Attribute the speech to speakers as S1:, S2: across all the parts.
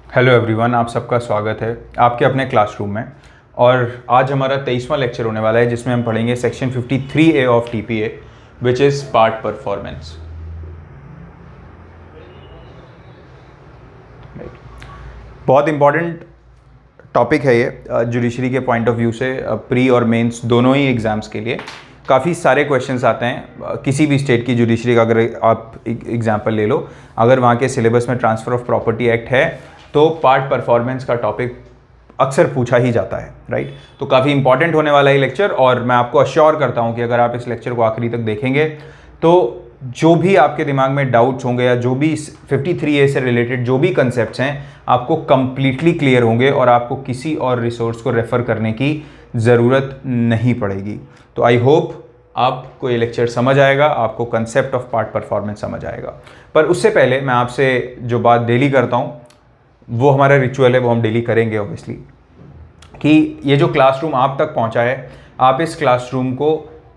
S1: Hello everyone, आप सबका स्वागत है आपके अपने क्लासरूम में। और आज हमारा 23वां लेक्चर होने वाला है जिसमें हम पढ़ेंगे section 53A of TPA which is part performance. बहुत इंपॉर्टेंट टॉपिक है ये जुडिशरी के पॉइंट ऑफ व्यू से। प्री और मेंस दोनों ही एग्ज़ाम्स के लिए काफ़ी सारे क्वेश्चंस आते हैं। किसी भी स्टेट की जुडिशरी का अगर आप एग्जांपल ले लो, अगर वहाँ के सिलेबस में ट्रांसफ़र ऑफ प्रॉपर्टी एक्ट है तो पार्ट परफॉर्मेंस का टॉपिक अक्सर पूछा ही जाता है, राइट। तो काफ़ी इंपॉर्टेंट होने वाला है लेक्चर, और मैं आपको अश्योर करता हूँ कि अगर आप इस लेक्चर को आखिरी तक देखेंगे तो जो भी आपके दिमाग में डाउट्स होंगे या जो भी 53A से रिलेटेड जो भी कंसेप्ट्स हैं आपको कंप्लीटली क्लियर होंगे और आपको किसी और रिसोर्स को रेफ़र करने की ज़रूरत नहीं पड़ेगी। तो आई होप आपको ये लेक्चर समझ आएगा, आपको कंसेप्ट ऑफ पार्ट परफॉर्मेंस समझ आएगा। पर उससे पहले मैं आपसे जो बात डेली करता हूँ वो हमारा रिचुअल है, वो हम डेली करेंगे ऑब्वियसली, कि ये जो क्लासरूम आप तक पहुंचा है आप इस क्लासरूम को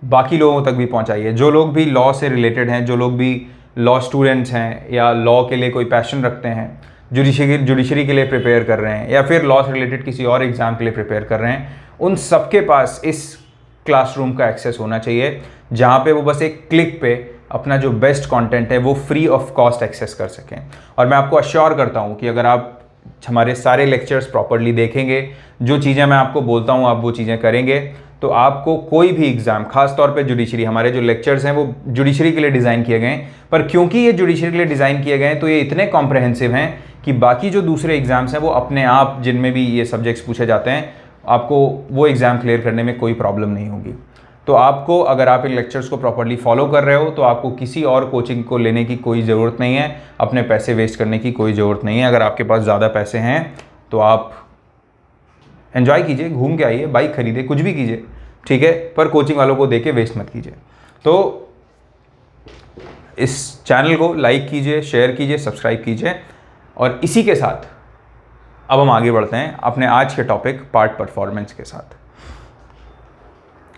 S1: बाकी लोगों तक भी पहुंचाइए। जो लोग भी लॉ से रिलेटेड हैं, जो लोग भी लॉ स्टूडेंट्स हैं या लॉ के लिए कोई पैशन रखते हैं, जुडिशरी के लिए प्रिपेयर कर रहे हैं या फिर लॉ से रिलेटेड किसी और एग्ज़ाम के लिए प्रिपेयर कर रहे हैं, उन सबके पास इस क्लासरूम का एक्सेस होना चाहिए जहाँ पे वो बस एक क्लिक पे अपना जो बेस्ट कंटेंट है वो फ्री ऑफ कॉस्ट एक्सेस कर सकें। और मैं आपको अश्योर करता हूँ कि अगर आप हमारे सारे लेक्चर्स प्रॉपर्ली देखेंगे, जो चीज़ें मैं आपको बोलता हूँ आप वो चीज़ें करेंगे, तो आपको कोई भी एग्ज़ाम, खास तौर पे जुडिशरी, हमारे जो लेक्चर्स हैं वो जुडिशरी के लिए डिज़ाइन किए गए हैं, पर क्योंकि ये जुडिशरी के लिए डिज़ाइन किए गए हैं तो ये इतने कॉम्प्रहेंसिव हैं कि बाकी जो दूसरे एग्ज़ाम्स हैं वो अपने आप, जिनमें भी ये सब्जेक्ट्स पूछे जाते हैं, आपको वो एग्ज़ाम क्लियर करने में कोई प्रॉब्लम नहीं होगी। तो आपको, अगर आप इन लेक्चर्स को प्रॉपर्ली फॉलो कर रहे हो तो आपको किसी और कोचिंग को लेने की कोई ज़रूरत नहीं है, अपने पैसे वेस्ट करने की कोई ज़रूरत नहीं है। अगर आपके पास ज़्यादा पैसे हैं तो आप एंजॉय कीजिए, घूम के आइए, बाइक खरीदिए, कुछ भी कीजिए, ठीक है, पर कोचिंग वालों को दे के वेस्ट मत कीजिए। तो इस चैनल को लाइक कीजिए, शेयर कीजिए, सब्सक्राइब कीजिए। और इसी के साथ अब हम आगे बढ़ते हैं अपने आज के टॉपिक पार्ट परफॉर्मेंस के साथ।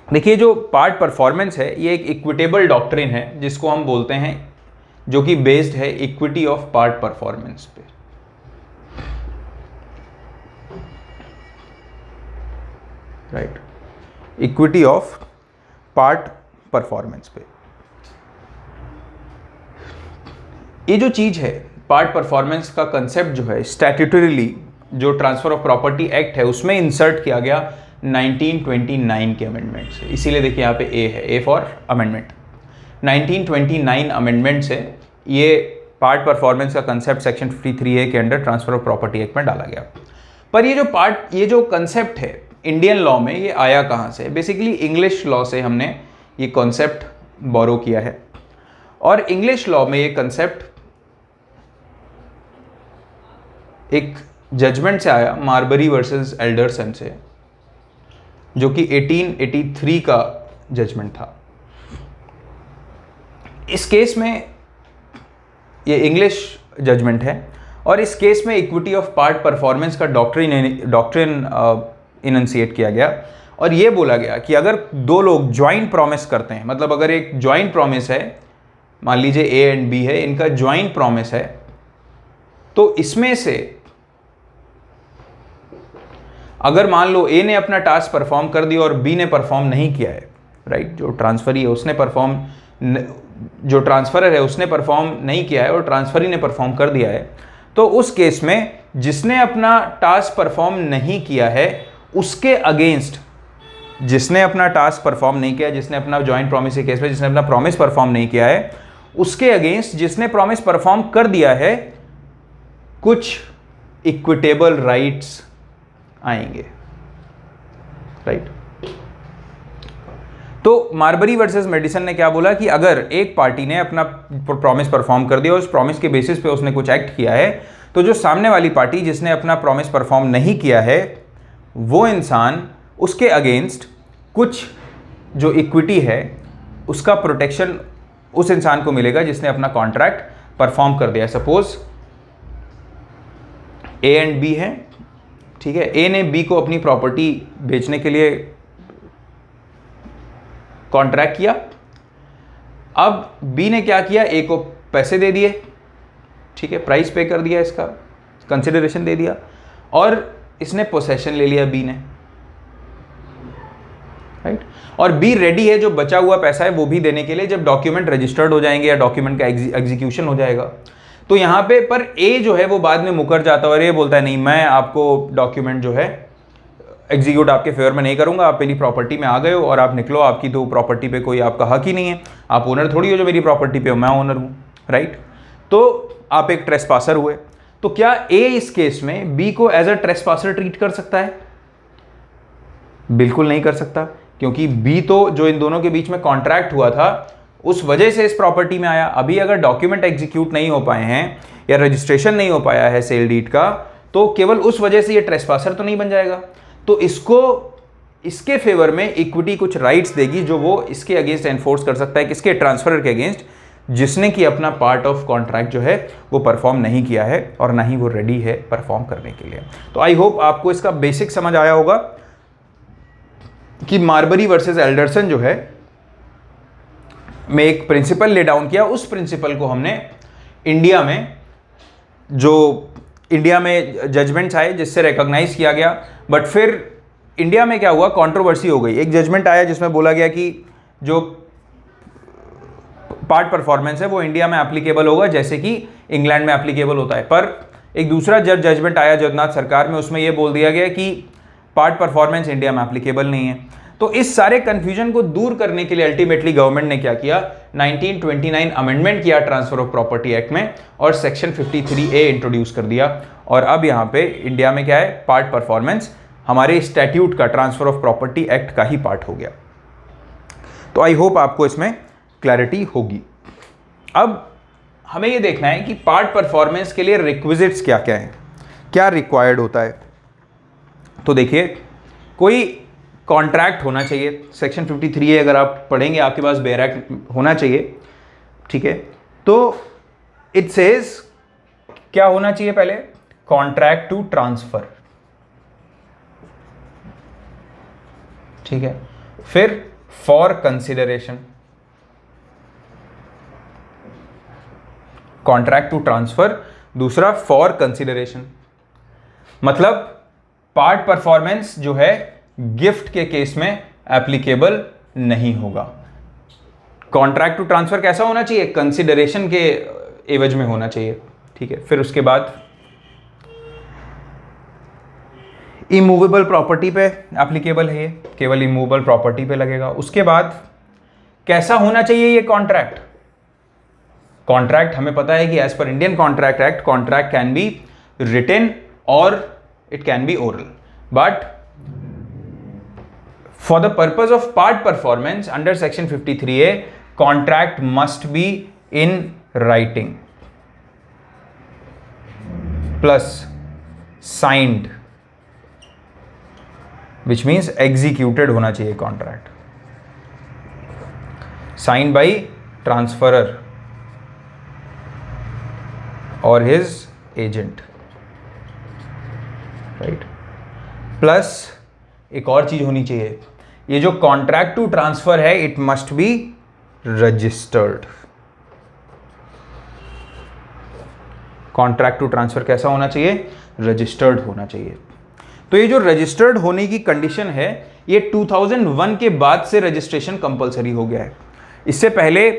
S1: देखिए, जो पार्ट परफॉर्मेंस है ये एक इक्विटेबल डॉक्ट्रिन है जिसको हम बोलते हैं, जो कि बेस्ड है इक्विटी ऑफ पार्ट परफॉर्मेंस पे। Right, equity of part performance पे। ये जो चीज है पार्ट परफॉर्मेंस का कंसेप्ट जो है स्टैट्यूटरीली जो ट्रांसफर ऑफ प्रॉपर्टी एक्ट है उसमें इंसर्ट किया गया 1929 के अमेंडमेंट से। इसीलिए देखिए यहाँ पे ए है, ए फॉर अमेंडमेंट। 1929 अमेंडमेंट से ये पार्ट परफॉर्मेंस का कंसेप्ट सेक्शन 53A के under transfer of property act में डाला गया। पर ये जो कंसेप्ट है इंडियन लॉ में, ये आया कहाँ से? बेसिकली इंग्लिश लॉ से हमने ये कॉन्सेप्ट बोरो किया है। और इंग्लिश लॉ में ये कंसेप्ट एक जजमेंट से आया, मार्बरी वर्सेस एल्डरसन से, जो कि 1883 का जजमेंट था। इस केस में ये इंग्लिश जजमेंट है और इस केस में इक्विटी ऑफ पार्ट परफॉर्मेंस का डॉक्ट्रिन इनंसिएट किया गया। और ये बोला गया कि अगर दो लोग ज्वाइंट प्रॉमिस करते हैं, मतलब अगर एक ज्वाइंट प्रॉमिस है, मान लीजिए ए एंड बी है, इनका ज्वाइंट प्रॉमिस है, तो इसमें से अगर मान लो ए ने अपना टास्क परफॉर्म कर दिया और बी ने परफॉर्म नहीं किया है, राइट, जो ट्रांसफरी है उसने जो ट्रांसफरर है उसने परफॉर्म नहीं किया है और ट्रांसफरी ने परफॉर्म कर दिया है, तो उस केस में जिसने अपना टास्क परफॉर्म नहीं किया है उसके अगेंस्ट, जिसने अपना टास्क परफॉर्म नहीं किया, जिसने अपना ज्वाइंट प्रॉमिस के केस में जिसने अपना प्रॉमिस परफॉर्म नहीं किया है, उसके अगेंस्ट जिसने प्रॉमिस परफॉर्म कर दिया है कुछ इक्विटेबल राइट्स आएंगे, राइट। तो मार्बरी वर्सेस मेडिसन ने क्या बोला कि अगर एक पार्टी ने अपना प्रॉमिस परफॉर्म कर दिया और उस प्रॉमिस के बेसिस पे उसने कुछ एक्ट किया है, तो जो सामने वाली पार्टी जिसने अपना प्रॉमिस परफॉर्म नहीं किया है वो इंसान, उसके अगेंस्ट कुछ जो इक्विटी है उसका प्रोटेक्शन उस इंसान को मिलेगा जिसने अपना कॉन्ट्रैक्ट परफॉर्म कर दिया। सपोज ए एंड बी है, ठीक है, ए ने बी को अपनी प्रॉपर्टी बेचने के लिए कॉन्ट्रैक्ट किया। अब बी ने क्या किया, ए को पैसे दे दिए, ठीक है, प्राइस पे कर दिया इसका, कंसिडरेशन दे दिया, और इसने पोसेशन ले लिया बी ने, राइट। और बी रेडी है जो बचा हुआ पैसा है वो भी देने के लिए जब डॉक्यूमेंट रजिस्टर्ड हो जाएंगे या डॉक्यूमेंट का एग्जीक्यूशन हो जाएगा। तो यहाँ पे पर ए जो है वो बाद में मुकर जाता है और ये बोलता है नहीं, मैं आपको डॉक्यूमेंट जो है एग्जीक्यूट आपके फेवर में नहीं करूंगा, आप मेरी प्रॉपर्टी में आ गए हो और आप निकलो, आपकी तो प्रॉपर्टी पे कोई आपका हक ही नहीं है, आप ओनर थोड़ी हो जो मेरी प्रॉपर्टी पे हो, मैं ओनर हूँ, राइट। तो आप एक ट्रेसपासर हुए। तो क्या ए इस केस में बी को एज अ ट्रेसपासर ट्रीट कर सकता है? बिल्कुल नहीं कर सकता, क्योंकि बी तो जो इन दोनों के बीच में कॉन्ट्रैक्ट हुआ था उस वजह से इस प्रॉपर्टी में आया। अभी अगर डॉक्यूमेंट एग्जीक्यूट नहीं हो पाए हैं या रजिस्ट्रेशन नहीं हो पाया है सेल डीड का, तो केवल उस वजह से ये ट्रेसपासर तो नहीं बन जाएगा। तो इसको इसके फेवर में इक्विटी कुछ राइट्स देगी जो वो इसके अगेंस्ट एनफोर्स कर सकता है, किसके? ट्रांसफरर के अगेंस्ट, जिसने कि अपना पार्ट ऑफ कॉन्ट्रैक्ट जो है वो परफॉर्म नहीं किया है और ना ही वो रेडी है परफॉर्म करने के लिए। तो आई होप आपको इसका बेसिक समझ आया होगा कि मार्बरी वर्सेस एल्डरसन जो है में एक प्रिंसिपल ले डाउन किया। उस प्रिंसिपल को हमने इंडिया में जजमेंट्स आए जिससे रिकॉग्नाइज किया गया, बट फिर इंडिया में क्या हुआ, कंट्रोवर्सी हो गई। एक जजमेंट आया जिसमें बोला गया कि जो पार्ट परफॉर्मेंस है वो इंडिया में एप्लीकेबल होगा जैसे कि इंग्लैंड में एप्लीकेबल होता है, पर एक दूसरा जजमेंट आया जगन्नाथ सरकार में, उसमें यह बोल दिया गया कि पार्ट परफॉर्मेंस इंडिया में एप्लीकेबल नहीं है। तो इस सारे कंफ्यूजन को दूर करने के लिए अल्टीमेटली गवर्नमेंट ने क्या किया, 1929 अमेंडमेंट किया ट्रांसफर ऑफ प्रॉपर्टी एक्ट में और सेक्शन 53A इंट्रोड्यूस कर दिया। और अब यहाँ पे इंडिया में क्या है, पार्ट परफॉर्मेंस हमारे स्टैट्यूट का, ट्रांसफर ऑफ प्रॉपर्टी एक्ट का ही पार्ट हो गया। तो आई होप आपको इसमें क्लैरिटी होगी। अब हमें ये देखना है कि पार्ट परफॉर्मेंस के लिए रिक्विजिट्स क्या क्या हैं, क्या रिक्वायर्ड होता है। तो देखिए, कोई कॉन्ट्रैक्ट होना चाहिए। सेक्शन 53A अगर आप पढ़ेंगे आपके पास बेयर एक्ट होना चाहिए, ठीक है। तो इट सेज क्या होना चाहिए, पहले कॉन्ट्रैक्ट टू ट्रांसफर, ठीक है। फिर for consideration, contract to transfer, दूसरा फॉर कंसिडरेशन, मतलब पार्ट परफॉर्मेंस जो है गिफ्ट के केस में एप्लीकेबल नहीं होगा। कॉन्ट्रैक्ट टू ट्रांसफर कैसा होना चाहिए, कंसिडरेशन के एवज में होना चाहिए, ठीक है। फिर उसके बाद इमूवेबल प्रॉपर्टी पे एप्लीकेबल है, केवल इमूवेबल प्रॉपर्टी पे लगेगा। उसके बाद कैसा होना चाहिए ये कॉन्ट्रैक्ट, कॉन्ट्रैक्ट हमें पता है कि एज पर Indian Contract Act, contract can be written or it can be oral, but for the purpose of part performance under section 53A, contract must be in writing plus signed, which means executed होना चाहिए contract, signed by transferor or his agent, right? plus एक और चीज होनी चाहिए, ये जो contract to transfer है it must be registered. Contract to transfer कैसा होना चाहिए, रजिस्टर्ड होना चाहिए। तो ये जो रजिस्टर्ड होने की कंडीशन है ये 2001 के बाद से रजिस्ट्रेशन कंपलसरी हो गया है। इससे पहले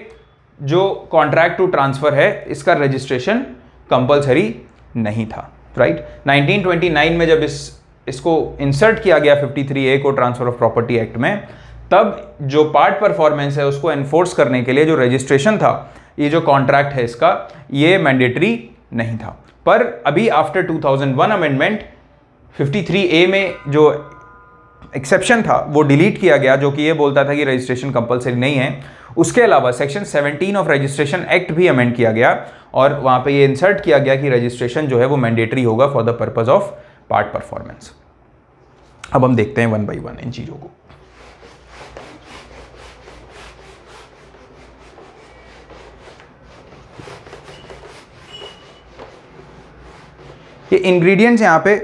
S1: जो कॉन्ट्रैक्ट टू ट्रांसफर है इसका रजिस्ट्रेशन कंपलसरी नहीं था, राइट। 1929 में जब इसको इंसर्ट किया गया 53A को ट्रांसफर ऑफ प्रॉपर्टी एक्ट में, तब जो पार्ट परफॉर्मेंस है उसको एनफोर्स करने के लिए जो रजिस्ट्रेशन था, ये जो कॉन्ट्रैक्ट है इसका, ये मैंडेटरी नहीं था। पर अभी आफ्टर 2001 अमेंडमेंट 53A में जो एक्सेप्शन था वो डिलीट किया गया, जो कि ये बोलता था कि रजिस्ट्रेशन कंपलसरी नहीं है। उसके अलावा सेक्शन 17 ऑफ रजिस्ट्रेशन एक्ट भी अमेंड किया गया और वहां पे ये इंसर्ट किया गया कि रजिस्ट्रेशन जो है वो मैंडेटरी होगा for the purpose of part performance. अब हम देखते हैं वन बाय वन इन चीजों को। ये इंग्रेडिएंट्स यहां पे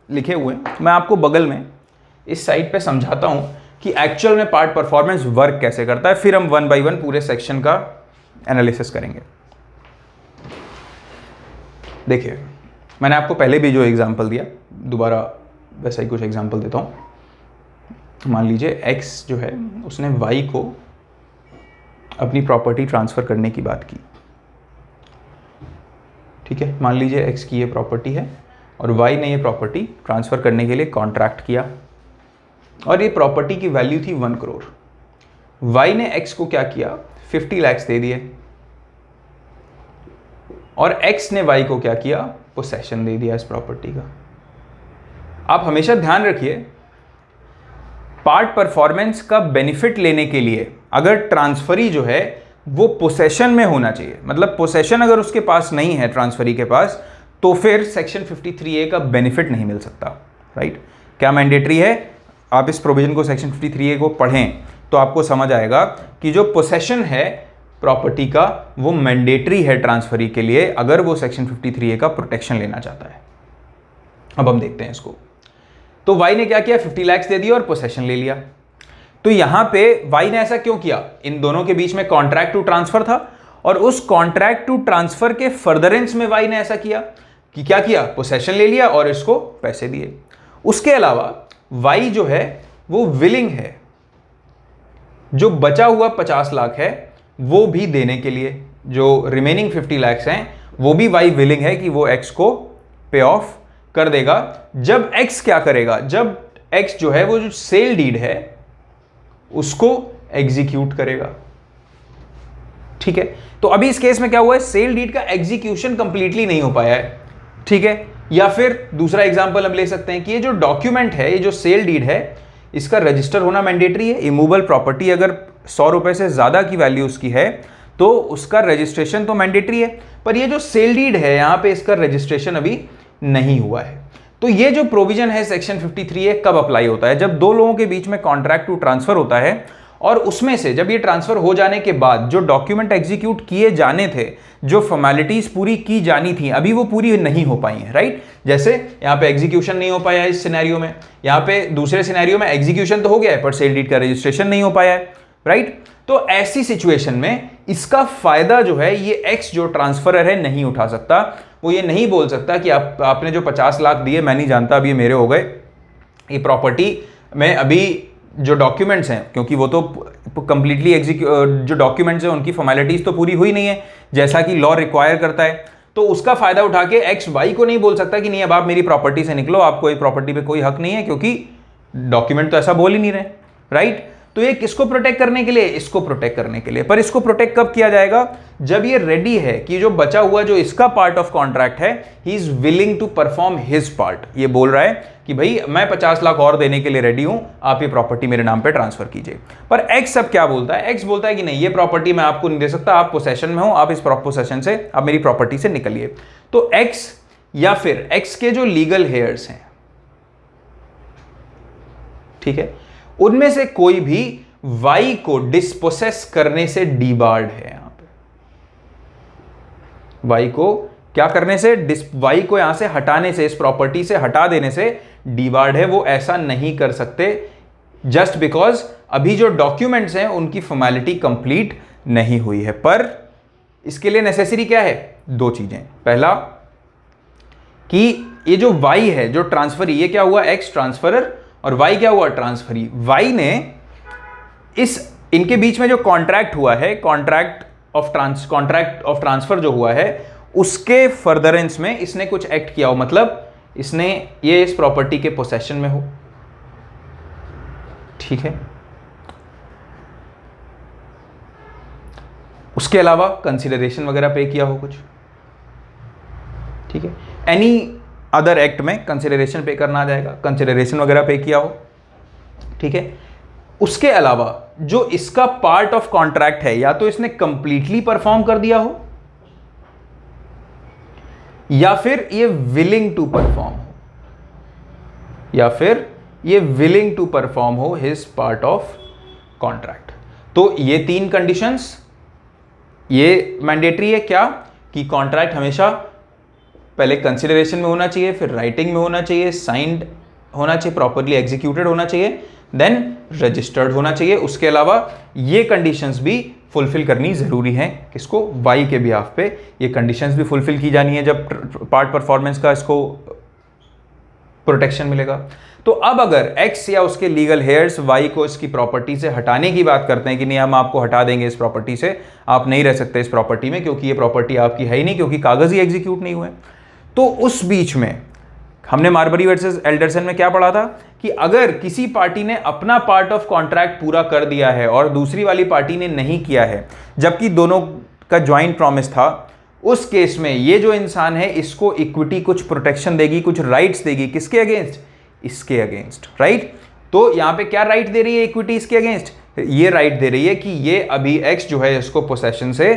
S1: लिखे हुए हैं, मैं आपको बगल में इस साइड पे समझाता हूं कि एक्चुअल में पार्ट परफॉर्मेंस वर्क कैसे करता है, फिर हम वन बाय वन पूरे सेक्शन का एनालिसिस करेंगे। देखिए, मैंने आपको पहले भी जो एग्जांपल दिया, दोबारा वैसा ही कुछ एग्जांपल देता हूँ। मान लीजिए x जो है उसने y को अपनी प्रॉपर्टी ट्रांसफ़र करने की बात की, ठीक है। मान लीजिए x की ये प्रॉपर्टी है और y ने ये प्रॉपर्टी ट्रांसफ़र करने के लिए कॉन्ट्रैक्ट किया और ये प्रॉपर्टी की वैल्यू थी 1 करोड़। y ने x को क्या किया, 50 लाख दे दिए और x ने y को क्या किया, पोसेशन दे दिया इस प्रॉपर्टी का। आप हमेशा ध्यान रखिए, पार्ट परफॉर्मेंस का बेनिफिट लेने के लिए अगर ट्रांसफरी जो है वो पोसेशन में होना चाहिए, मतलब पोसेशन अगर उसके पास नहीं है ट्रांसफरी के पास, तो फिर सेक्शन 53A का बेनिफिट नहीं मिल सकता, राइट। क्या मैंडेटरी है, आप इस प्रोविजन को सेक्शन 53A को पढ़ें तो आपको समझ आएगा कि जो पोसेशन है प्रॉपर्टी का वो मैंडेटरी है ट्रांसफरी के लिए, अगर वो सेक्शन 53A का प्रोटेक्शन लेना चाहता है। अब हम देखते हैं इसको। तो y ने क्या किया, 50 लाख दे दिया और पोसेशन ले लिया। तो यहां पे y ने ऐसा क्यों किया, इन दोनों के बीच में कॉन्ट्रैक्ट टू ट्रांसफर था और उस कॉन्ट्रैक्ट टू ट्रांसफर के फर्दरेंस में y ने ऐसा किया कि क्या किया, पोसेशन ले लिया और इसको पैसे दिए। उसके अलावा y जो है वो विलिंग है, जो बचा हुआ 50 लाख है वो भी देने के लिए, जो रिमेनिंग 50 लाख हैं वो भी y विलिंग है कि वो x को पे ऑफ कर देगा। जब x क्या करेगा, जब x जो है वो जो सेल डीड है उसको एग्जीक्यूट करेगा, ठीक है। तो अभी इस केस में क्या हुआ है, सेल डीड का एग्जीक्यूशन कंप्लीटली नहीं हो पाया है, ठीक है। या फिर दूसरा एग्जांपल हम ले सकते हैं कि ये जो डॉक्यूमेंट है, ये जो सेल डीड है, इसका रजिस्टर होना मैंडेटरी है। इमूवेबल प्रॉपर्टी अगर 100 रुपए से ज्यादा की वैल्यू उसकी है तो उसका रजिस्ट्रेशन तो मैंडेटरी है, पर ये जो सेल डीड है यहां पे इसका रजिस्ट्रेशन अभी नहीं हुआ है। तो ये जो प्रोविजन है सेक्शन 53A कब अप्लाई होता है, जब दो लोगों के बीच में कॉन्ट्रैक्ट टू ट्रांसफर होता है और उसमें से जब ये ट्रांसफर हो जाने के बाद जो डॉक्यूमेंट एग्जीक्यूट किए जाने थे, जो फॉर्मेलिटीज पूरी की जानी थी, अभी वो पूरी नहीं हो पाई हैं, राइट। जैसे यहाँ पे एग्जीक्यूशन नहीं हो पाया इस सिनेरियो में, यहाँ पे दूसरे सिनेरियो में एग्जीक्यूशन तो हो गया है पर सेल डीड का रजिस्ट्रेशन नहीं हो पाया है, राइट। तो ऐसी सिचुएशन में इसका फायदा जो है ये एक्स जो ट्रांसफरर है नहीं उठा सकता। वो ये नहीं बोल सकता कि आपने जो 50 लाख दिए मैं नहीं जानता, अब ये मेरे हो गए, ये प्रॉपर्टी में अभी जो डॉक्यूमेंट्स हैं, क्योंकि वो तो कंप्लीटली जो डॉक्यूमेंट्स हैं उनकी फॉर्मेलिटीज तो पूरी हुई नहीं है जैसा कि लॉ रिक्वायर करता है, तो उसका फायदा उठा के एक्स वाई को नहीं बोल सकता कि नहीं अब आप मेरी प्रॉपर्टी से निकलो, आपको ये प्रॉपर्टी पे कोई हक नहीं है, क्योंकि डॉक्यूमेंट तो ऐसा बोल ही नहीं रहे, राइट। तो ये किसको प्रोटेक्ट करने के लिए, इसको प्रोटेक्ट करने के लिए। पर इसको प्रोटेक्ट कब किया जाएगा, जब ये रेडी है कि जो बचा हुआ जो इसका पार्ट ऑफ कॉन्ट्रैक्ट है, he is willing to perform his part. ये बोल रहा है कि भाई मैं 50 लाख और देने के लिए रेडी हूं, आप ये प्रॉपर्टी मेरे नाम पे ट्रांसफर कीजिए। पर एक्स अब क्या बोलता है, एक्स बोलता है कि नहीं ये प्रॉपर्टी मैं आपको नहीं दे सकता, आप पोसेशन में हो, आप इस पोसेशन से, आप मेरी प्रॉपर्टी से निकलिए। तो एक्स या फिर एक्स के जो लीगल हेयर्स हैं, ठीक है, उनमें से कोई भी वाई को डिस्पोसेस करने से डीबार्ड है। यहां पे वाई को क्या करने से, वाई को यहां से हटाने से, इस प्रॉपर्टी से हटा देने से डीबार्ड है। वो ऐसा नहीं कर सकते जस्ट बिकॉज अभी जो डॉक्यूमेंट्स हैं उनकी फॉर्मेलिटी कंप्लीट नहीं हुई है। पर इसके लिए नेसेसरी क्या है, दो चीजें। पहला कि ये जो वाई है, जो ट्रांसफरी, ये क्या हुआ, एक्स ट्रांसफरर, और y क्या हुआ, ट्रांसफरी। y ने इनके बीच में जो कॉन्ट्रैक्ट हुआ है, कॉन्ट्रैक्ट ऑफ ट्रांसफर जो हुआ है, उसके फर्दरेंस में इसने कुछ एक्ट किया हो, मतलब इसने ये इस प्रॉपर्टी के पोसेशन में हो, ठीक है। उसके अलावा कंसिडरेशन वगैरह पे किया हो कुछ, ठीक है। एनी अदर एक्ट में कंसिडरेशन पे करना आ जाएगा, कंसिडरेशन वगैरह पे किया हो, ठीक है। उसके अलावा जो इसका पार्ट ऑफ कॉन्ट्रैक्ट है, या तो इसने कंप्लीटली परफॉर्म कर दिया हो, या फिर ये विलिंग टू परफॉर्म हो, या फिर ये विलिंग टू परफॉर्म हो हिज पार्ट ऑफ कॉन्ट्रैक्ट। तो ये तीन कंडीशंस ये मैंडेटरी है, क्या कि कॉन्ट्रैक्ट हमेशा पहले कंसिडरेशन में होना चाहिए, फिर राइटिंग में होना चाहिए, साइंड होना चाहिए, प्रॉपरली एग्जीक्यूटेड होना चाहिए, देन रजिस्टर्ड होना चाहिए। उसके अलावा ये कंडीशंस भी फुलफिल करनी ज़रूरी है। किसको? वाई के बिहाफ पे ये कंडीशंस भी फुलफिल की जानी है जब पार्ट परफॉर्मेंस का इसको प्रोटेक्शन मिलेगा। तो अब अगर एक्स या उसके लीगल हेयर्स वाई को इसकी प्रॉपर्टी से हटाने की बात करते हैं कि नहीं हम आपको हटा देंगे इस प्रॉपर्टी से, आप नहीं रह सकते इस प्रॉपर्टी में क्योंकि ये प्रॉपर्टी आपकी है ही नहीं, क्योंकि कागज ही एग्जीक्यूट नहीं हुए, तो उस बीच में हमने मार्बरी वर्सेस एल्डरसन में क्या पढ़ा था कि अगर किसी पार्टी ने अपना पार्ट ऑफ कॉन्ट्रैक्ट पूरा कर दिया है और दूसरी वाली पार्टी ने नहीं किया है, जबकि दोनों का ज्वाइंट प्रॉमिस था, उस केस में ये जो इंसान है इसको इक्विटी कुछ प्रोटेक्शन देगी, कुछ राइट्स देगी। किसके अगेंस्ट? इसके अगेंस्ट, राइट। तो यहां पे क्या राइट दे रही है इक्विटी इसके अगेंस्ट? ये राइट दे रही है कि ये अभी एक्स जो है इसको पोसेशन से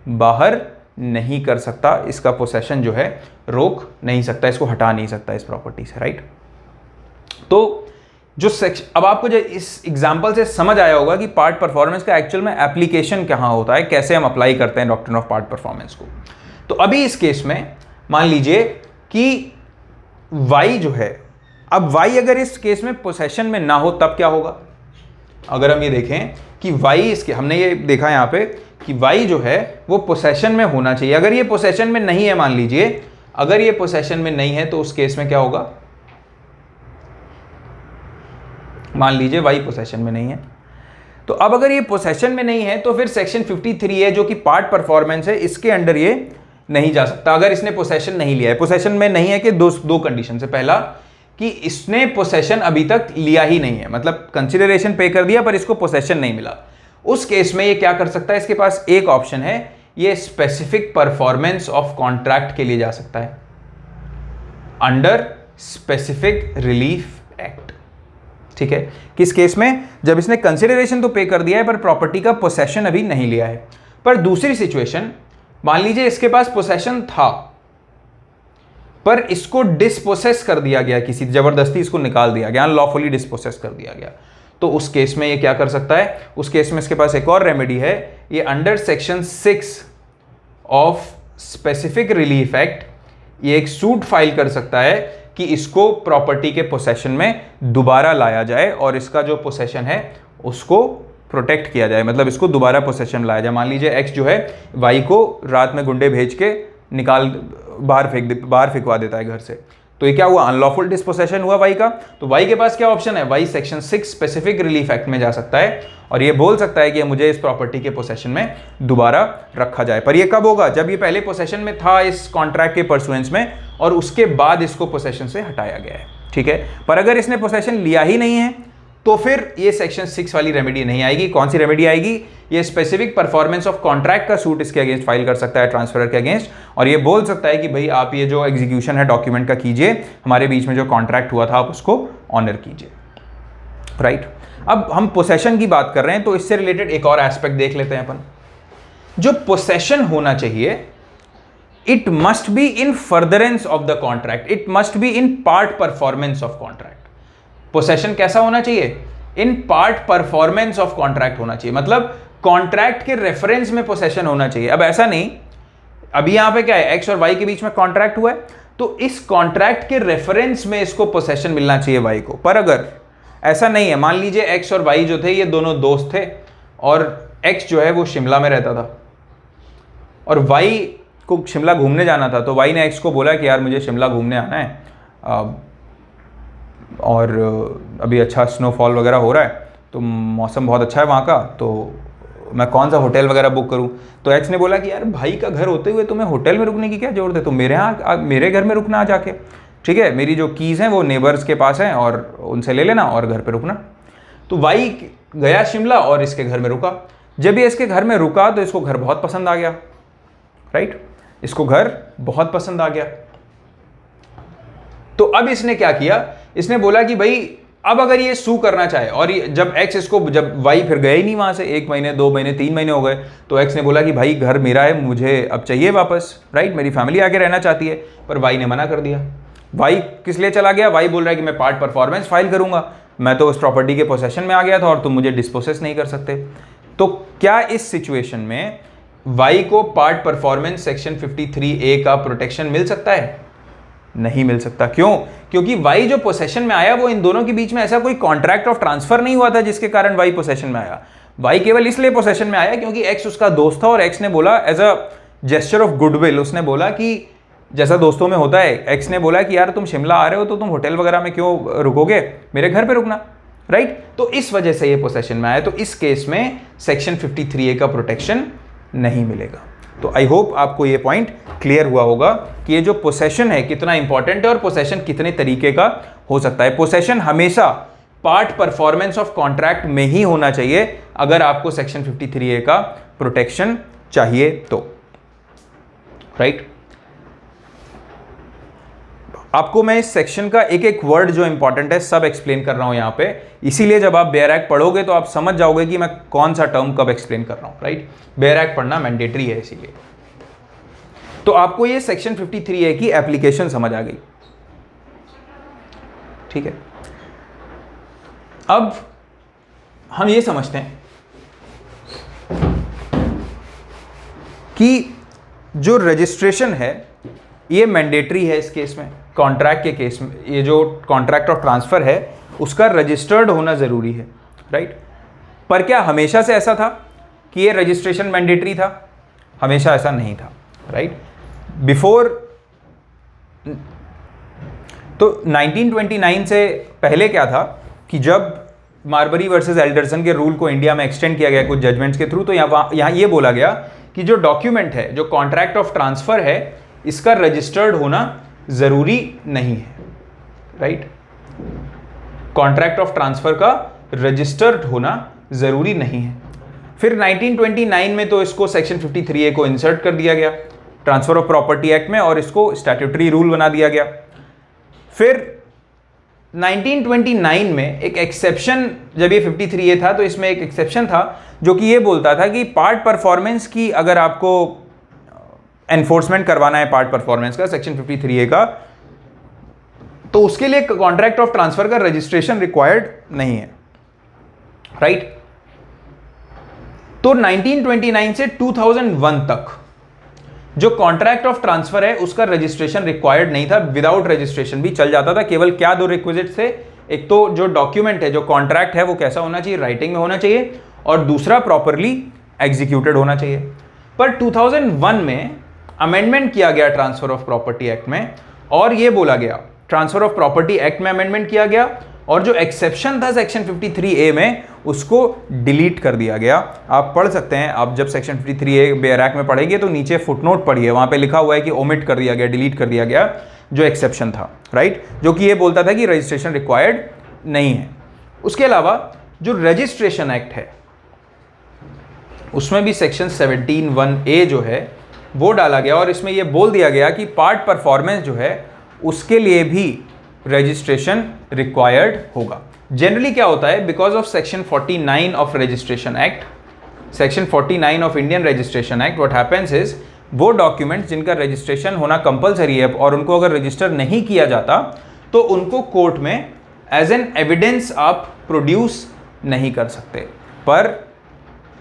S1: बाहर नहीं कर सकता, इसका पोसेशन जो है रोक नहीं सकता, इसको हटा नहीं सकता इस प्रॉपर्टी से, राइट। तो जो सेक्शन, अब आपको जो इस एग्जांपल से समझ आया होगा कि पार्ट परफॉर्मेंस का एक्चुअल में एप्लीकेशन कहां होता है, कैसे हम अप्लाई करते हैं डॉक्ट्रिन ऑफ पार्ट परफॉर्मेंस को। तो अभी इस केस में मान लीजिए कि वाई जो है, अब वाई अगर इस केस में पोसेशन में ना हो तब क्या होगा? अगर हम ये देखें कि वाई इसके, हमने ये देखा यहां पे कि वाई जो है वो पोसेशन में होना चाहिए। अगर ये पोसेशन में नहीं है, मान लीजिए अगर ये पोसेशन में नहीं है, तो उस केस में क्या होगा? मान लीजिए वाई पोसेशन में नहीं है, तो अब अगर ये पोसेशन में नहीं है तो फिर सेक्शन 53 है जो कि पार्ट परफॉर्मेंस है, इसके अंडर ये नहीं जा सकता अगर इसने पोसेशन नहीं लिया है। पोसेशन में नहीं है कि दो कंडीशन से, पहला कि इसने पोसेशन अभी तक लिया ही नहीं है, मतलब कंसिडरेशन पे कर दिया पर इसको पोसेशन नहीं मिला, उस केस में ये क्या कर सकता है? इसके पास एक ऑप्शन है, ये स्पेसिफिक परफॉर्मेंस ऑफ कॉन्ट्रैक्ट के लिए जा सकता है अंडर स्पेसिफिक रिलीफ एक्ट। ठीक है, किस केस में? जब इसने कंसिडरेशन तो पे कर दिया है पर प्रॉपर्टी का पोसेशन अभी नहीं लिया है। पर दूसरी सिचुएशन, मान लीजिए इसके पास पोसेशन था पर इसको डिस्पोसेस कर दिया गया, किसी जबरदस्ती इसको निकाल दिया गया, लॉफुली डिस्पोसेस कर दिया गया, तो उस केस में ये क्या कर सकता है? उस केस में इसके पास एक और रेमेडी है, ये under section 6 of specific relief act ये एक सूट फाइल कर सकता है कि इसको प्रॉपर्टी के पोसेशन में दोबारा लाया जाए और इसका जो पोसेशन है उसको प्रोटेक्ट किया जाए, मतलब इसको दोबारा पोसेशन लाया जाए। मान लीजिए एक्स जो है वाई को रात में गुंडे भेज के निकाल बाहर फेंकवा देता है घर से, तो ये क्या हुआ? अनलॉफुल डिस्पोसेशन हुआ वाई का। तो वाई के पास क्या ऑप्शन है? Why section 6 specific relief act में जा सकता है और ये बोल सकता है कि मुझे इस प्रॉपर्टी के पोसेशन में दोबारा रखा जाए। पर ये कब होगा? जब ये पहले पोसेशन में था इस कॉन्ट्रैक्ट के परसुएंस में और उसके बाद इसको पोसेशन से हटाया गया है। ठीक है, पर अगर इसने पोसेशन लिया ही नहीं है तो फिर ये सेक्शन 6 वाली रेमेडी नहीं आएगी। कौन सी रेमेडी आएगी? ये स्पेसिफिक परफॉर्मेंस ऑफ कॉन्ट्रैक्ट का सूट इसके अगेंस्ट फाइल कर सकता है, ट्रांसफरर के अगेंस्ट, और ये बोल सकता है कि भाई आप ये जो एग्जीक्यूशन है डॉक्यूमेंट का कीजिए, हमारे बीच में जो कॉन्ट्रैक्ट हुआ था आप उसको ऑनर कीजिए, राइट। अब हम पोसेशन की बात कर रहे हैं तो इससे रिलेटेड एक और एस्पेक्ट देख लेते हैं अपन। जो पोसेशन होना चाहिए, it must be in furtherance of the contract, it must be in part performance of contract. Possession कैसा होना चाहिए? In part performance of contract होना चाहिए, मतलब कॉन्ट्रैक्ट के रेफरेंस में पोसेशन होना चाहिए। अब ऐसा नहीं, अभी यहां पे क्या है, एक्स और वाई के बीच में कॉन्ट्रैक्ट हुआ है, तो इस कॉन्ट्रैक्ट के रेफरेंस में इसको पोसेशन मिलना चाहिए वाई को। पर अगर ऐसा नहीं है, मान लीजिए एक्स और वाई जो थे ये दोनों दोस्त थे और एक्स जो है वो शिमला में रहता था और वाई को शिमला घूमने जाना था, तो वाई ने एक्स को बोला कि यार मुझे शिमला घूमने आना है और अभी अच्छा स्नोफॉल वगैरह हो रहा है, तो मौसम बहुत अच्छा है वहाँ का, तो मैं कौन सा होटल वगैरह बुक करूँ? तो एक्स ने बोला कि यार भाई का घर होते हुए तुम्हें होटल में रुकने की क्या जरूरत है, तुम मेरे यहाँ मेरे घर में रुकना आ जाके, ठीक है, मेरी जो कीज़ हैं वो नेबर्स के पास हैं और उनसे ले लेना और घर पर रुकना। तो वाई गया शिमला और इसके घर में रुका। जब ये इसके घर में रुका तो इसको घर बहुत पसंद आ गया, राइट, इसको घर बहुत पसंद आ गया। तो अब इसने क्या किया? इसने बोला कि भाई अब अगर ये सू करना चाहे, और जब एक्स इसको, जब वाई फिर गए ही नहीं वहां से, 1 महीने 2 महीने 3 महीने हो गए, तो एक्स ने बोला कि भाई घर मेरा है, मुझे अब चाहिए वापस, राइट, मेरी फैमिली आके रहना चाहती है। पर वाई ने मना कर दिया। वाई किस लिए चला गया? वाई बोल रहा है कि मैं पार्ट परफॉर्मेंस फाइल करूंगा, मैं तो उस प्रॉपर्टी के पोसेशन में आ गया था और तुम मुझे डिस्पोसेस नहीं कर सकते। तो क्या इस सिचुएशन में वाई को पार्ट परफॉर्मेंस सेक्शन 53A का प्रोटेक्शन मिल सकता है? नहीं मिल सकता। क्यों? क्योंकि वाई जो पोसेशन में आया वो इन दोनों के बीच में ऐसा कोई कॉन्ट्रैक्ट ऑफ ट्रांसफर नहीं हुआ था जिसके कारण वाई पोसेशन में आया। वाई केवल इसलिए पोसेशन में आया क्योंकि एक्स उसका दोस्त था और एक्स ने बोला as a gesture of goodwill, उसने बोला कि जैसा दोस्तों में होता है, एक्स ने बोला कि यार तुम शिमला आ रहे हो तो तुम होटल वगैरह में क्यों रुकोगे, मेरे घर पे रुकना, राइट। तो इस वजह से ये पोसेशन में आया। तो इस केस में सेक्शन 53A का प्रोटेक्शन नहीं मिलेगा। तो आई होप आपको ये पॉइंट क्लियर हुआ होगा कि ये जो पोसेशन है कितना इंपॉर्टेंट है और पोसेशन कितने तरीके का हो सकता है। पोसेशन हमेशा पार्ट परफॉर्मेंस ऑफ कॉन्ट्रैक्ट में ही होना चाहिए अगर आपको सेक्शन 53A का प्रोटेक्शन चाहिए तो, राइट। आपको मैं इस सेक्शन का एक एक वर्ड जो इंपॉर्टेंट है सब एक्सप्लेन कर रहा हूं यहां पे, इसीलिए जब आप बेयर एक्ट पढ़ोगे तो आप समझ जाओगे कि मैं कौन सा टर्म कब एक्सप्लेन कर रहा हूं, राइट। बेयर एक्ट पढ़ना मैंडेटरी है इसीलिए। तो आपको ये सेक्शन 53A की एप्लीकेशन समझ आ गई, ठीक है। अब हम ये समझते हैं कि जो रजिस्ट्रेशन है ये मैंडेटरी है इस केस में, कॉन्ट्रैक्ट के केस में। ये जो कॉन्ट्रैक्ट ऑफ ट्रांसफर है उसका रजिस्टर्ड होना जरूरी है, राइट। पर क्या हमेशा से ऐसा था कि ये रजिस्ट्रेशन मैंडेटरी था? हमेशा ऐसा नहीं था, राइट। बिफोर तो 1929 से पहले क्या था कि जब मार्बरी वर्सेस एल्डरसन के रूल को इंडिया में एक्सटेंड किया गया कुछ जजमेंट्स के थ्रू, तो यहाँ ये बोला गया कि जो डॉक्यूमेंट है, जो कॉन्ट्रैक्ट ऑफ ट्रांसफर है, इसका रजिस्टर्ड होना जरूरी नहीं है, राइट। कॉन्ट्रैक्ट ऑफ ट्रांसफर का रजिस्टर्ड होना जरूरी नहीं है। फिर 1929 में तो इसको सेक्शन 53A को इंसर्ट कर दिया गया ट्रांसफर ऑफ प्रॉपर्टी एक्ट में और इसको स्टैट्यूटरी रूल बना दिया गया। फिर 1929 में एक एक्सेप्शन, जब ये 53A था तो इसमें एक एक्सेप्शन था जो कि ये बोलता था कि पार्ट परफॉर्मेंस की अगर आपको एनफोर्समेंट करवाना है पार्ट परफॉर्मेंस का सेक्शन 53A का, तो उसके लिए कॉन्ट्रैक्ट ऑफ ट्रांसफर का रजिस्ट्रेशन रिक्वायर्ड नहीं है, राइट। तो 1929 से 2001 तक जो कॉन्ट्रैक्ट ऑफ ट्रांसफर है उसका रजिस्ट्रेशन रिक्वायर्ड नहीं था, विदाउट रजिस्ट्रेशन भी चल जाता था। केवल क्या दो रिक्विजिट्स थे, एक तो जो डॉक्यूमेंट है, जो कॉन्ट्रैक्ट है वो कैसा होना चाहिए, राइटिंग में होना चाहिए, और दूसरा प्रॉपरली एग्जीक्यूटेड होना चाहिए। पर 2001 में अमेंडमेंट किया गया ट्रांसफर ऑफ प्रॉपर्टी एक्ट में, और ये बोला गया, ट्रांसफर ऑफ प्रॉपर्टी एक्ट में अमेंडमेंट किया गया और जो एक्सेप्शन था सेक्शन 53A में उसको डिलीट कर दिया गया। आप पढ़ सकते हैं, आप जब सेक्शन 53A बेयर एक्ट में पढ़ेंगे तो नीचे फुटनोट पढ़िए, वहां पे लिखा हुआ है कि ओमिट कर दिया गया, डिलीट कर दिया गया जो एक्सेप्शन था, राइट, जो कि ये बोलता था कि रजिस्ट्रेशन रिक्वायर्ड नहीं है। उसके अलावा जो रजिस्ट्रेशन एक्ट है उसमें भी सेक्शन 17(1)A जो है वो डाला गया और इसमें ये बोल दिया गया कि पार्ट परफॉर्मेंस जो है उसके लिए भी रजिस्ट्रेशन रिक्वायर्ड होगा। जनरली क्या होता है, because of section 49 of registration act, section 49 of Indian registration act, what happens is वो डॉक्यूमेंट्स जिनका रजिस्ट्रेशन होना कंपलसरी है और उनको अगर रजिस्टर नहीं किया जाता तो उनको कोर्ट में एज एन एविडेंस आप प्रोड्यूस नहीं कर सकते। पर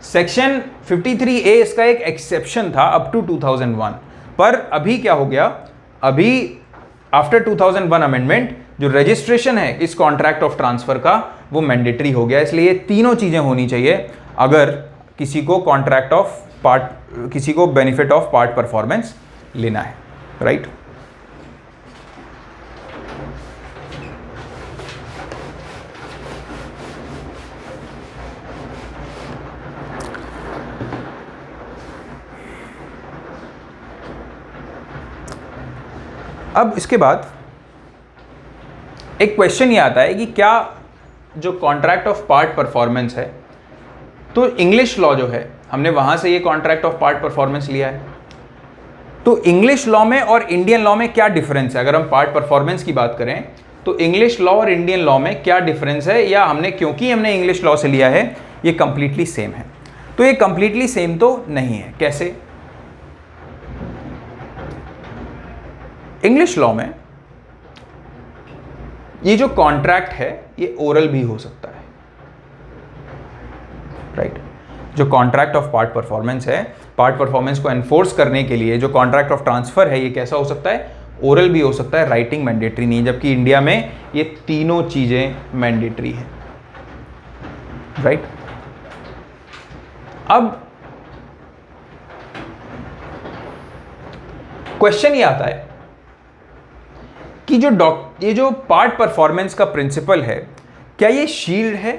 S1: सेक्शन 53A इसका एक एक्सेप्शन था अप टू 2001। पर अभी क्या हो गया, अभी आफ्टर 2001 अमेंडमेंट जो रजिस्ट्रेशन है इस कॉन्ट्रैक्ट ऑफ ट्रांसफर का वो मैंडेटरी हो गया। इसलिए ये तीनों चीजें होनी चाहिए अगर किसी को कॉन्ट्रैक्ट ऑफ पार्ट, किसी को बेनिफिट ऑफ पार्ट परफॉर्मेंस लेना है, राइट। अब इसके बाद एक क्वेश्चन ये आता है कि क्या जो कॉन्ट्रैक्ट ऑफ पार्ट परफॉर्मेंस है, तो इंग्लिश लॉ जो है हमने वहां से ये कॉन्ट्रैक्ट ऑफ पार्ट परफॉर्मेंस लिया है, तो इंग्लिश लॉ में और इंडियन लॉ में क्या डिफरेंस है? अगर हम पार्ट परफॉर्मेंस की बात करें तो इंग्लिश लॉ और इंडियन लॉ में क्या डिफरेंस है, या हमने क्योंकि हमने इंग्लिश लॉ से लिया है ये कंप्लीटली सेम है? तो ये कंप्लीटली सेम तो नहीं है। कैसे? इंग्लिश लॉ में ये जो कॉन्ट्रैक्ट है ये ओरल भी हो सकता है, राइट। जो कॉन्ट्रैक्ट ऑफ पार्ट परफॉर्मेंस है, पार्ट परफॉर्मेंस को एनफोर्स करने के लिए जो कॉन्ट्रैक्ट ऑफ ट्रांसफर है ये कैसा हो सकता है, ओरल भी हो सकता है, राइटिंग मैंडेटरी नहीं, जबकि इंडिया में ये तीनों चीजें मैंडेटरी है, राइट। अब क्वेश्चन ये आता है कि ये जो पार्ट परफॉर्मेंस का प्रिंसिपल है, क्या ये शील्ड है?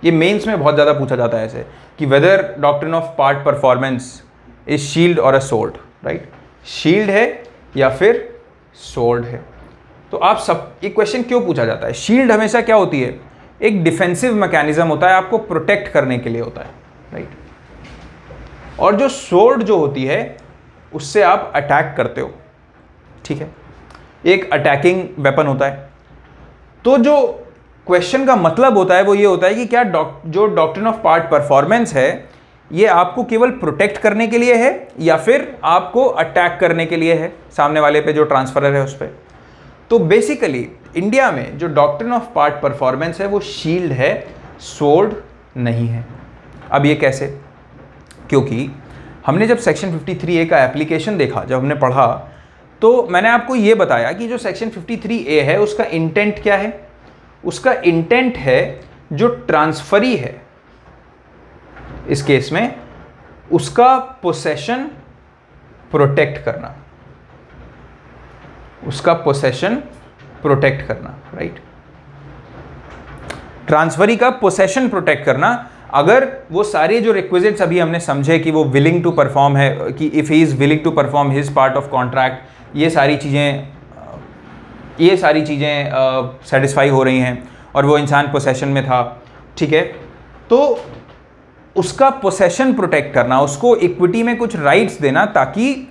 S1: ये मेंस में बहुत ज़्यादा पूछा जाता है ऐसे कि whether doctrine of part performance is shield और अ सोर्ड, राइट? शील्ड है या फिर सोर्ड है? तो आप सब, ये क्वेश्चन क्यों पूछा जाता है? शील्ड हमेशा क्या होती है? एक डिफेंसिव मैकेनिज्म होता है, आपको प्रोटेक्ट करने के लिए होता है, राइट? और जो सोर्ड जो होती है उससे आप अटैक करते हो, ठीक है? एक अटैकिंग वेपन होता है। तो जो क्वेश्चन का मतलब होता है वो ये होता है कि क्या जो डॉक्ट्रिन ऑफ पार्ट परफॉर्मेंस है ये आपको केवल प्रोटेक्ट करने के लिए है या फिर आपको अटैक करने के लिए है, सामने वाले पे जो ट्रांसफरर है उस पर। तो बेसिकली इंडिया में जो डॉक्ट्रिन ऑफ पार्ट परफॉर्मेंस है वो शील्ड है, सोर्ड नहीं है। अब ये कैसे? क्योंकि हमने जब सेक्शन 53A का एप्लीकेशन देखा, जब हमने पढ़ा, तो मैंने आपको ये बताया कि जो सेक्शन 53A है उसका इंटेंट क्या है? उसका इंटेंट है जो ट्रांसफरी है इस केस में उसका पोसेशन प्रोटेक्ट करना, उसका पोसेशन प्रोटेक्ट करना, राइट? ट्रांसफरी का पोसेशन प्रोटेक्ट करना। अगर वो सारे जो रिक्विजिट्स अभी हमने समझे कि वो विलिंग टू परफॉर्म है, कि if he is willing to perform his part of contract, ये सारी चीज़ें सेटिस्फाई हो रही हैं और वो इंसान पोसेशन में था, ठीक है? तो उसका पोसेशन प्रोटेक्ट करना, उसको इक्विटी में कुछ राइट्स देना ताकि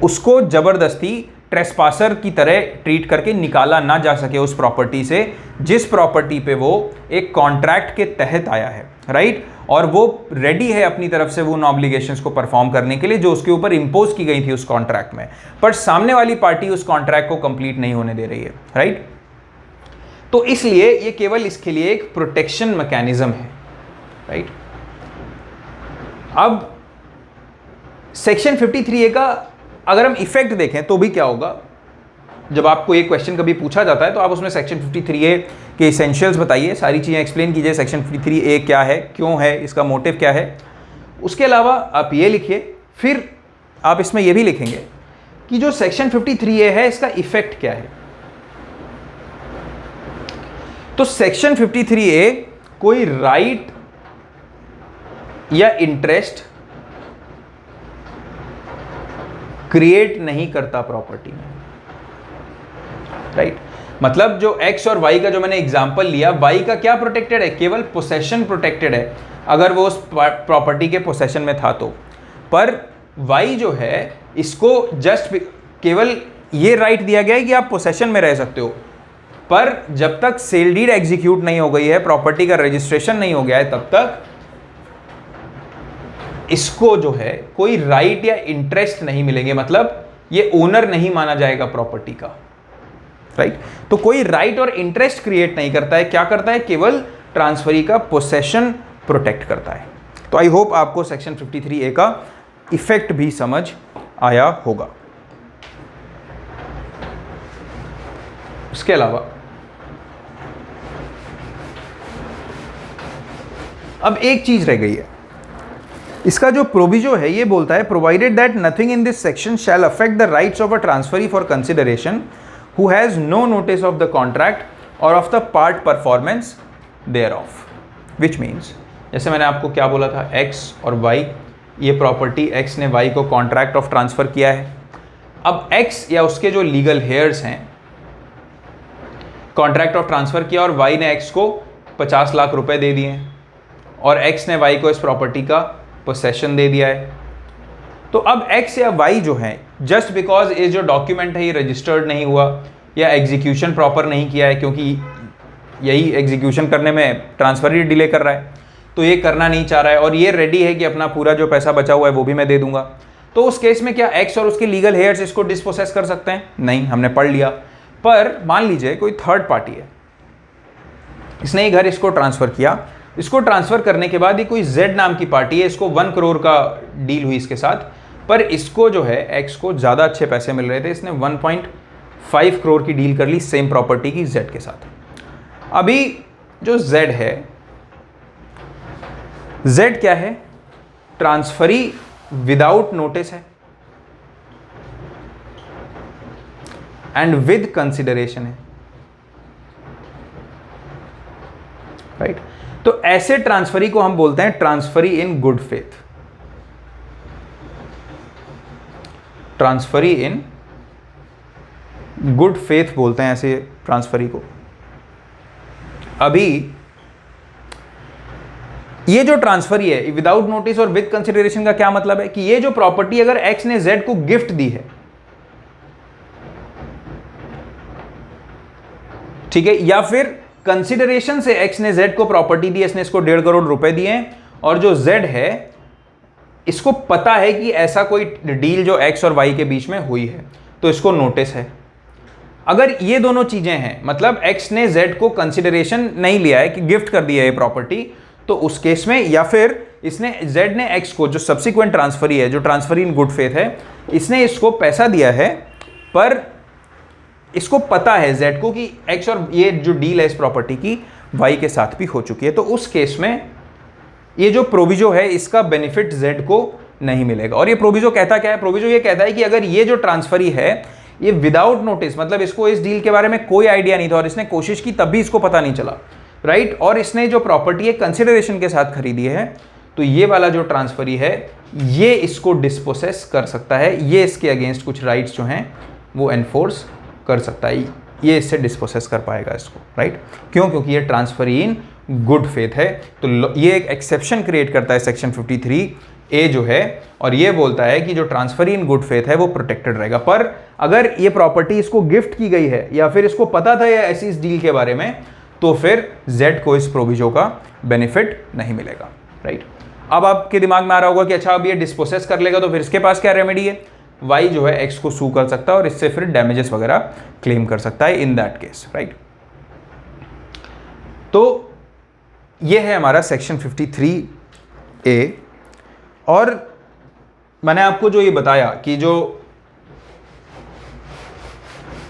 S1: उसको ज़बरदस्ती ट्रेसपासर की तरह ट्रीट करके निकाला ना जा सके उस प्रॉपर्टी से जिस प्रॉपर्टी पे वो एक कॉन्ट्रैक्ट के तहत आया है, राइट? और वो रेडी है अपनी तरफ से वो उन ऑब्लिगेशंस को परफॉर्म करने के लिए जो उसके ऊपर इंपोज की गई थी उस कॉन्ट्रैक्ट में, पर सामने वाली पार्टी उस कॉन्ट्रैक्ट को कंप्लीट नहीं होने दे रही है, राइट? तो इसलिए ये केवल इसके लिए एक प्रोटेक्शन मैकेनिज्म है, राइट? अब सेक्शन 53A का अगर हम इफेक्ट देखें तो भी क्या होगा, जब आपको ये क्वेश्चन कभी पूछा जाता है तो आप उसमें सेक्शन 53A के इसेंशियल्स बताइए, सारी चीज़ें एक्सप्लेन कीजिए, सेक्शन 53A क्या है, क्यों है, इसका मोटिव क्या है। उसके अलावा आप ये लिखिए, फिर आप इसमें ये भी लिखेंगे कि जो सेक्शन 53A है इसका इफेक्ट क्या है। तो सेक्शन 53A कोई राइट या इंटरेस्ट क्रिएट नहीं करता प्रॉपर्टी में, राइट? मतलब जो x और y का जो मैंने एग्जांपल लिया, y का क्या प्रोटेक्टेड है? केवल पोसेशन प्रोटेक्टेड है अगर वो उस प्रॉपर्टी के पोसेशन में था तो। पर y जो है इसको जस्ट केवल ये राइट दिया गया है कि आप पोसेशन में रह सकते हो, पर जब तक सेल डीड एग्जीक्यूट नहीं हो गई है, प्रॉपर्टी का रजिस्ट्रेशन नहीं हो गया है, तब तक इसको जो है कोई राइट या इंटरेस्ट नहीं मिलेंगे, मतलब ये ओनर नहीं माना जाएगा प्रॉपर्टी का, राइट? तो कोई राइट और इंटरेस्ट क्रिएट नहीं करता है, क्या करता है? केवल ट्रांसफरी का पोसेशन प्रोटेक्ट करता है। तो आई होप आपको सेक्शन 53A का इफेक्ट भी समझ आया होगा। उसके अलावा अब एक चीज रह गई है, इसका जो प्रोविजो है ये बोलता है provided that nothing in this section shall affect the rights of a transferee for consideration who has no notice of the contract or of the part performance thereof, which means, जैसे मैंने आपको क्या बोला था, x और y, ये property x ने y को कॉन्ट्रैक्ट ऑफ ट्रांसफर किया है। अब x या उसके जो लीगल हेयर्स हैं कॉन्ट्रैक्ट ऑफ ट्रांसफर किया और y ने x को 50 लाख रुपए दे दिए और x ने y को इस प्रॉपर्टी का पोसेशन दे दिया है। तो अब x या y जो है, जस्ट बिकॉज ये जो डॉक्यूमेंट है ये रजिस्टर्ड नहीं हुआ या एग्जीक्यूशन प्रॉपर नहीं किया है, क्योंकि यही एग्जीक्यूशन करने में ट्रांसफर ही डिले कर रहा है, तो ये करना नहीं चाह रहा है और ये रेडी है कि अपना पूरा जो पैसा बचा हुआ है वो भी मैं दे दूंगा, तो उस केस में क्या x और उसके लीगल हेयर्स इसको डिस्पोसेस कर सकते हैं? नहीं, हमने पढ़ लिया। पर मान लीजिए कोई थर्ड पार्टी है, इसने ये घर इसको ट्रांसफर किया, इसको ट्रांसफर करने के बाद ये कोई Z नाम की पार्टी है, इसको 1 करोड़ का डील हुई इसके साथ, पर इसको जो है x को ज़्यादा अच्छे पैसे मिल रहे थे, इसने 1.5 करोड़ की डील कर ली सेम प्रॉपर्टी की Z के साथ। अभी जो Z है Z क्या है? ट्रांसफरी विदाउट नोटिस है एंड विद कंसिडरेशन है, राइट? तो ऐसे ट्रांसफरी को हम बोलते हैं transferee in good faith. Transferee in good faith बोलते हैं ऐसे ट्रांसफरी को। अभी ये जो ट्रांसफरी है विदाउट नोटिस और विद कंसिडरेशन का क्या मतलब है कि ये जो प्रॉपर्टी अगर एक्स ने जेड को गिफ्ट दी है, ठीक है, या फिर कंसिडरेशन से एक्स ने जेड को प्रॉपर्टी दी, इसने इसको 1.5 करोड़ रुपए दिए हैं और जो जेड है इसको पता है कि ऐसा कोई डील जो एक्स और वाई के बीच में हुई है, तो इसको नोटिस है। अगर ये दोनों चीजें हैं, मतलब एक्स ने जेड को कंसिडरेशन नहीं लिया है कि गिफ्ट कर दिया है प्रॉपर्टी, तो उस केस में, या फिर इसने जेड ने एक्स को, जो सब्सिक्वेंट ट्रांसफरी है, जो ट्रांसफरी इन गुड फेथ है, इसने इसको पैसा दिया है पर इसको पता है जेड को कि एक्स और ये जो डील है इस प्रॉपर्टी की वाई के साथ भी हो चुकी है, तो उस केस में ये जो प्रोविजो है इसका बेनिफिट जेड को नहीं मिलेगा। और ये प्रोविजो कहता क्या है? प्रोविजो ये कहता है कि अगर ये जो ट्रांसफरी है ये विदाउट नोटिस, मतलब इसको इस डील के बारे में कोई आइडिया नहीं था और इसने कोशिश की तब भी इसको पता नहीं चला, राइट, और इसने जो प्रॉपर्टी है कंसिडरेशन के साथ खरीदी है, तो ये वाला जो ट्रांसफरी है ये इसको डिस्पोसेस कर सकता है, ये इसके अगेंस्ट कुछ राइट्स जो हैं वो एनफोर्स कर सकता है, ये इससे डिस्पोसेस कर पाएगा इसको, राइट? क्यों? क्योंकि ये ट्रांसफरी इन गुड फेथ है। तो ये एक एक्सेप्शन क्रिएट करता है सेक्शन 53A जो है, और ये बोलता है कि जो ट्रांसफरी इन गुड फेथ है वो प्रोटेक्टेड रहेगा। पर अगर ये प्रॉपर्टी इसको गिफ्ट की गई है या फिर इसको पता था या ऐसी इस डील के बारे में, तो फिर जेड को इस प्रोविजो का बेनिफिट नहीं मिलेगा, राइट? अब आपके दिमाग में आ रहा होगा कि अच्छा अब ये डिस्पोसेस कर लेगा तो फिर इसके पास क्या रेमेडी है? वाई जो है एक्स को सू कर सकता है और इससे फिर डैमेजेस वगैरह क्लेम कर सकता है इन दैट केस, राइट? तो ये है हमारा सेक्शन 53A। और मैंने आपको जो ये बताया कि जो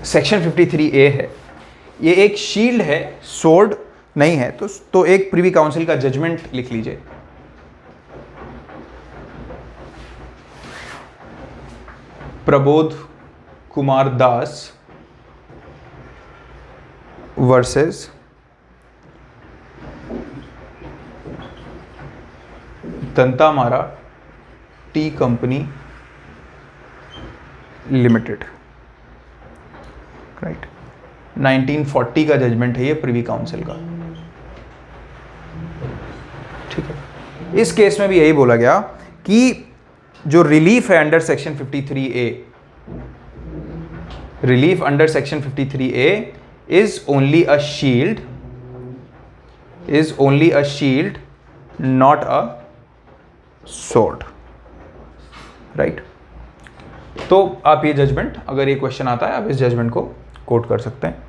S1: सेक्शन 53A है ये एक शील्ड है, सोर्ड नहीं है। तो एक प्रिवी काउंसिल का जजमेंट लिख लीजिए। Prabodh Kumar Das versus Dantamara Tea Company Limited, right? 1940 का जजमेंट है ये प्रिवी काउंसिल का, ठीक है। इस केस में भी यही बोला गया कि जो रिलीफ है under section 53A, relief under section 53A is only a shield, not a sword, right? तो आप ये जजमेंट, अगर ये क्वेश्चन आता है आप इस जजमेंट को कोट कर सकते हैं।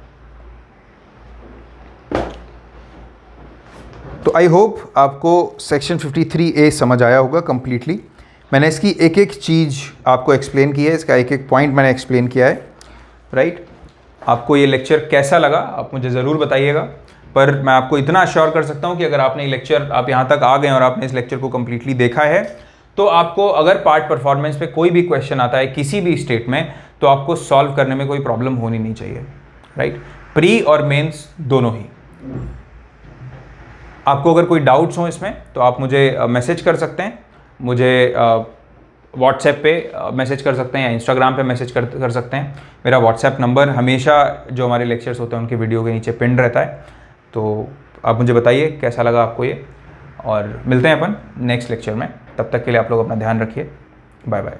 S1: तो आई होप आपको सेक्शन 53A समझ आया होगा कंप्लीटली। मैंने इसकी एक एक चीज़ आपको एक्सप्लेन की है, इसका एक एक पॉइंट मैंने एक्सप्लेन किया है, राइट? आपको ये लेक्चर कैसा लगा आप मुझे ज़रूर बताइएगा। पर मैं आपको इतना अश्योर कर सकता हूँ कि अगर आपने लेक्चर, आप यहाँ तक आ गए और आपने इस लेक्चर को कम्प्लीटली देखा है, तो आपको अगर पार्ट परफॉर्मेंस पे कोई भी क्वेश्चन आता है किसी भी स्टेट में, तो आपको सॉल्व करने में कोई प्रॉब्लम होनी नहीं चाहिए, राइट? प्री और मेंस दोनों ही। आपको अगर कोई डाउट्स हो इसमें तो आप मुझे मैसेज कर सकते हैं, मुझे व्हाट्सएप पे मैसेज कर सकते हैं या इंस्टाग्राम पे मैसेज कर सकते हैं। मेरा व्हाट्सएप नंबर हमेशा जो हमारे लेक्चर्स होते हैं उनके वीडियो के नीचे पिन रहता है। तो आप मुझे बताइए कैसा लगा आपको ये, और मिलते हैं अपन नेक्स्ट लेक्चर में। तब तक के लिए आप लोग अपना ध्यान रखिए। Bye bye.